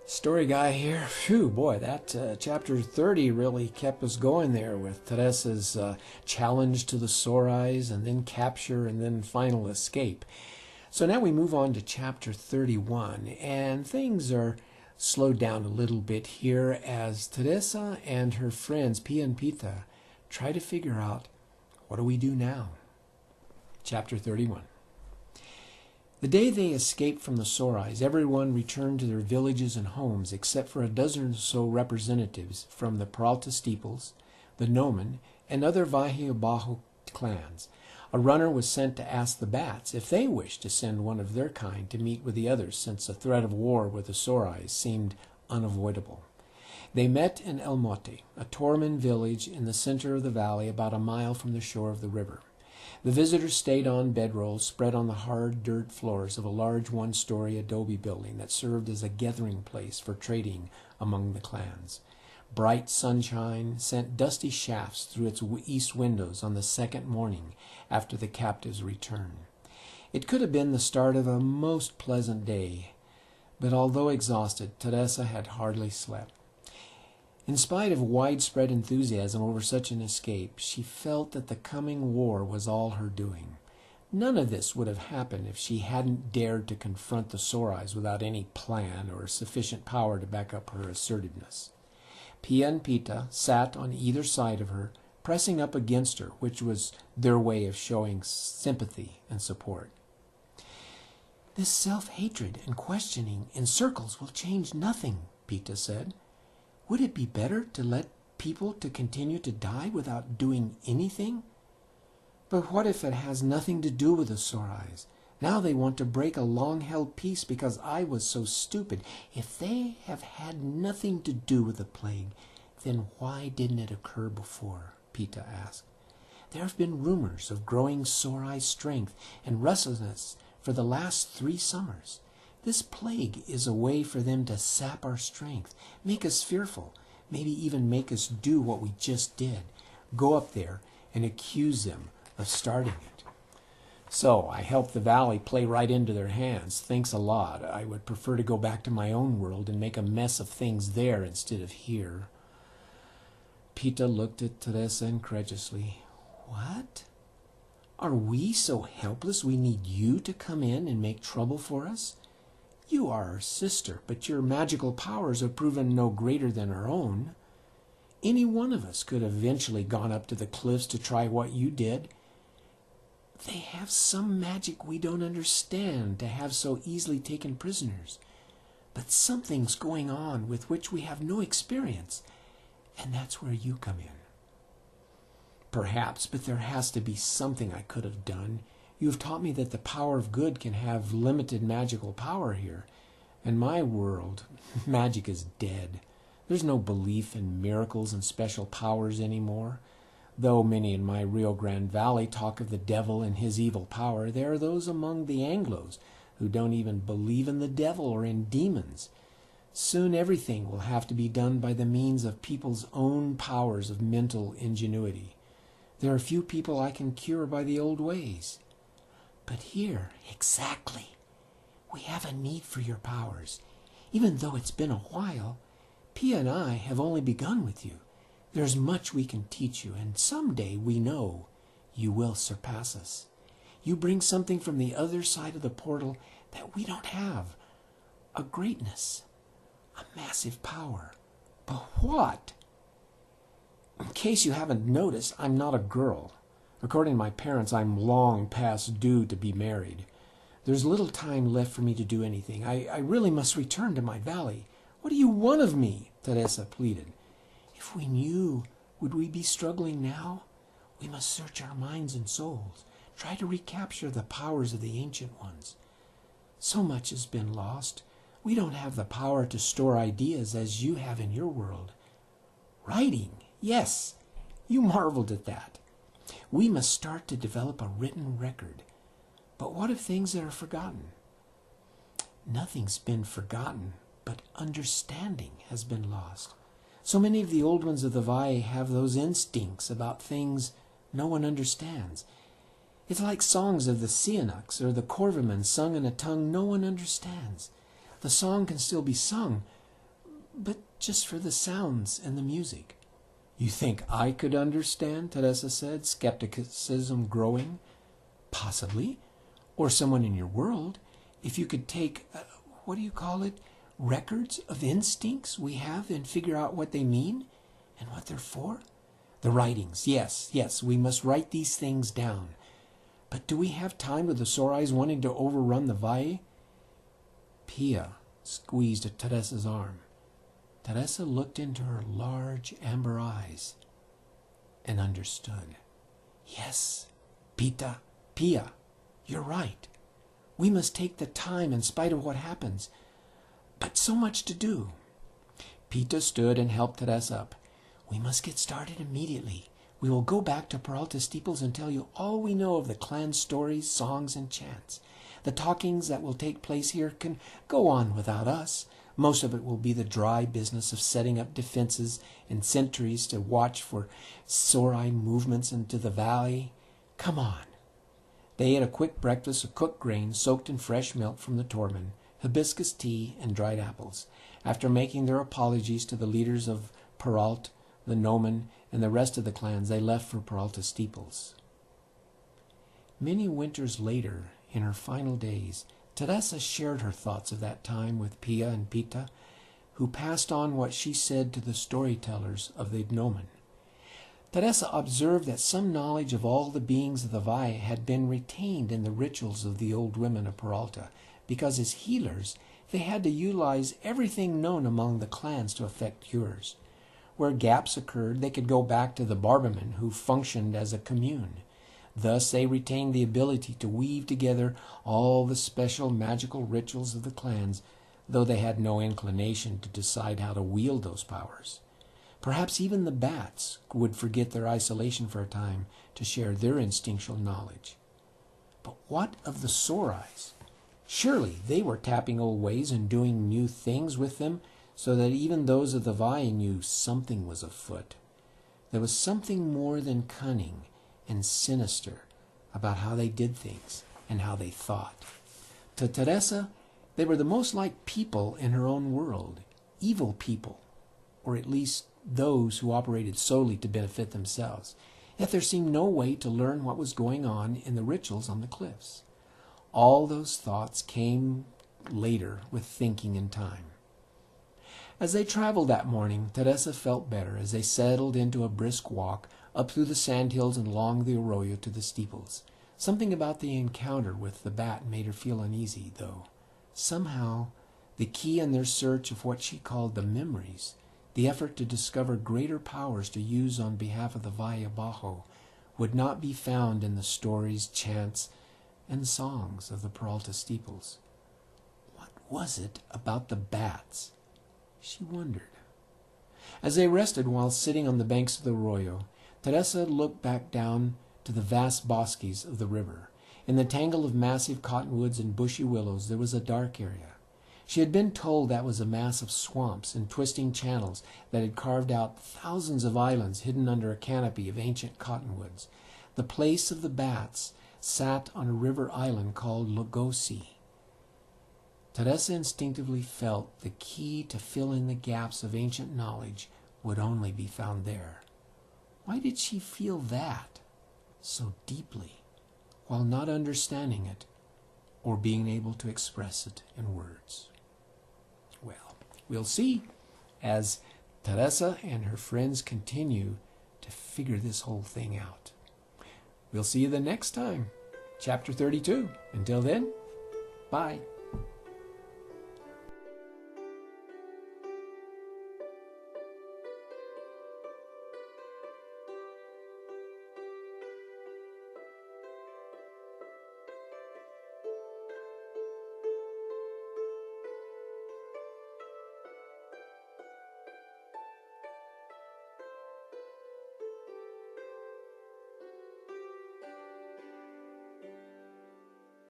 Story guy here. Phew, boy, that chapter 30 really kept us going there with Teresa's challenge to the Sorais and then capture and then final escape. So now we move on to chapter 31, and things are slowed down a little bit here as Teresa and her friends Pia and Pita try to figure out, what do we do now? Chapter 31. The day they escaped from the Sorais, everyone returned to their villages and homes except for a dozen or so representatives from the Peralta steeples, the Nomen, and other Vahiabajo clans. A runner was sent to ask the Bats if they wished to send one of their kind to meet with the others, since the threat of war with the Sorais seemed unavoidable. They met in El Mote, a Torman village in the center of the valley about a mile from the shore of the river. The visitors stayed on bedrolls spread on the hard dirt floors of a large one-story adobe building that served as a gathering place for trading among the clans. Bright sunshine sent dusty shafts through its east windows on the second morning after the captives' return. It could have been the start of a most pleasant day, but although exhausted, Teresa had hardly slept. In spite of widespread enthusiasm over such an escape, she felt that the coming war was all her doing. None of this would have happened if she hadn't dared to confront the Sorais without any plan or sufficient power to back up her assertiveness. Pia and Pita sat on either side of her, pressing up against her, which was their way of showing sympathy and support. "This self-hatred and questioning in circles will change nothing," Pita said. "Would it be better to let people to continue to die without doing anything?" "But what if it has nothing to do with the Sorais? Now they want to break a long-held peace because I was so stupid. If they have had nothing to do with the plague, then why didn't it occur before?" Pita asked. "There have been rumors of growing Sorai strength and restlessness for the last 3 summers. This plague is a way for them to sap our strength, make us fearful, maybe even make us do what we just did, go up there and accuse them of starting it. So I helped the valley play right into their hands. Thanks a lot. I would prefer to go back to my own world and make a mess of things there instead of here." Pita looked at Teresa incredulously. "What? Are we so helpless we need you to come in and make trouble for us? You are our sister, but your magical powers have proven no greater than our own. Any one of us could have eventually gone up to the cliffs to try what you did. They have some magic we don't understand to have so easily taken prisoners. But something's going on with which we have no experience, and that's where you come in." "Perhaps, but there has to be something I could have done. You have taught me that the power of good can have limited magical power here. In my world, magic is dead. There's no belief in miracles and special powers anymore. Though many in my Rio Grande Valley talk of the devil and his evil power, there are those among the Anglos who don't even believe in the devil or in demons. Soon everything will have to be done by the means of people's own powers of mental ingenuity. There are few people I can cure by the old ways. But here, exactly, we have a need for your powers. Even though it's been a while, Pia and I have only begun with you. There's much we can teach you, and someday we know you will surpass us. You bring something from the other side of the portal that we don't have. A greatness, a massive power. But what? In case you haven't noticed, I'm not a girl. According to my parents, I'm long past due to be married. There's little time left for me to do anything. I really must return to my valley. What do you want of me?" Teresa pleaded. "If we knew, would we be struggling now? We must search our minds and souls, try to recapture the powers of the ancient ones. So much has been lost. We don't have the power to store ideas as you have in your world. Writing, yes, you marveled at that. We must start to develop a written record. But what of things that are forgotten?" "Nothing's been forgotten, but understanding has been lost. So many of the old ones of the Valle have those instincts about things no one understands. It's like songs of the Sianuks or the Corvamen sung in a tongue no one understands. The song can still be sung, just for the sounds and the music. You think I could understand? Teresa said, skepticism growing. Possibly. Or someone in your world. If you could take, what do you call it, records of instincts we have and figure out what they mean and what they're for? The writings, yes, we must write these things down. But do we have time with the Sorais wanting to overrun the Valle? Pia squeezed Teresa's arm. Teresa looked into her large amber eyes and understood. Yes, Pia, you're right. We must take the time in spite of what happens. But so much to do. Pita stood and helped Teresa up. We must get started immediately. We will go back to Peralta Steeples and tell you all we know of the clan stories, songs, and chants. The talkings that will take place here can go on without us. Most of it will be the dry business of setting up defenses and sentries to watch for Sorai movements into the valley. Come on. They ate a quick breakfast of cooked grain soaked in fresh milk from the Torman, hibiscus tea, and dried apples. After making their apologies to the leaders of Peralta, the Noman, and the rest of the clans, they left for Peralta Steeples. Many winters later, in her final days, Teresa shared her thoughts of that time with Pia and Pita, who passed on what she said to the storytellers of the Noman. Teresa observed that some knowledge of all the beings of the Valle had been retained in the rituals of the old women of Peralta, because as healers they had to utilize everything known among the clans to effect cures. Where gaps occurred, they could go back to the Barbermen, who functioned as a commune. Thus they retained the ability to weave together all the special magical rituals of the clans, though they had no inclination to decide how to wield those powers. Perhaps even the bats would forget their isolation for a time to share their instinctual knowledge. But what of the Sorais? Surely they were tapping old ways and doing new things with them, so that even those of the Valle knew something was afoot. There was something more than cunning and sinister about how they did things and how they thought. To Teresa, they were the most like people in her own world, evil people, or at least those who operated solely to benefit themselves. Yet there seemed no way to learn what was going on in the rituals on the cliffs. All those thoughts came later with thinking and time. As they traveled that morning, Teresa felt better as they settled into a brisk walk up through the sandhills and along the arroyo to the steeples. Something about the encounter with the bat made her feel uneasy, though. Somehow, the key in their search of what she called the memories, the effort to discover greater powers to use on behalf of the Valle Bajo, would not be found in the stories, chants, and songs of the Peralta Steeples. What was it about the bats? She wondered. As they rested while sitting on the banks of the arroyo, Teresa looked back down to the vast bosques of the river. In the tangle of massive cottonwoods and bushy willows there was a dark area. She had been told that was a mass of swamps and twisting channels that had carved out thousands of islands hidden under a canopy of ancient cottonwoods. The place of the bats sat on a river island called Lugosi. Teresa instinctively felt the key to fill in the gaps of ancient knowledge would only be found there. Why did she feel that so deeply while not understanding it or being able to express it in words? Well, we'll see as Teresa and her friends continue to figure this whole thing out. We'll see you the next time, Chapter 32. Until then, bye.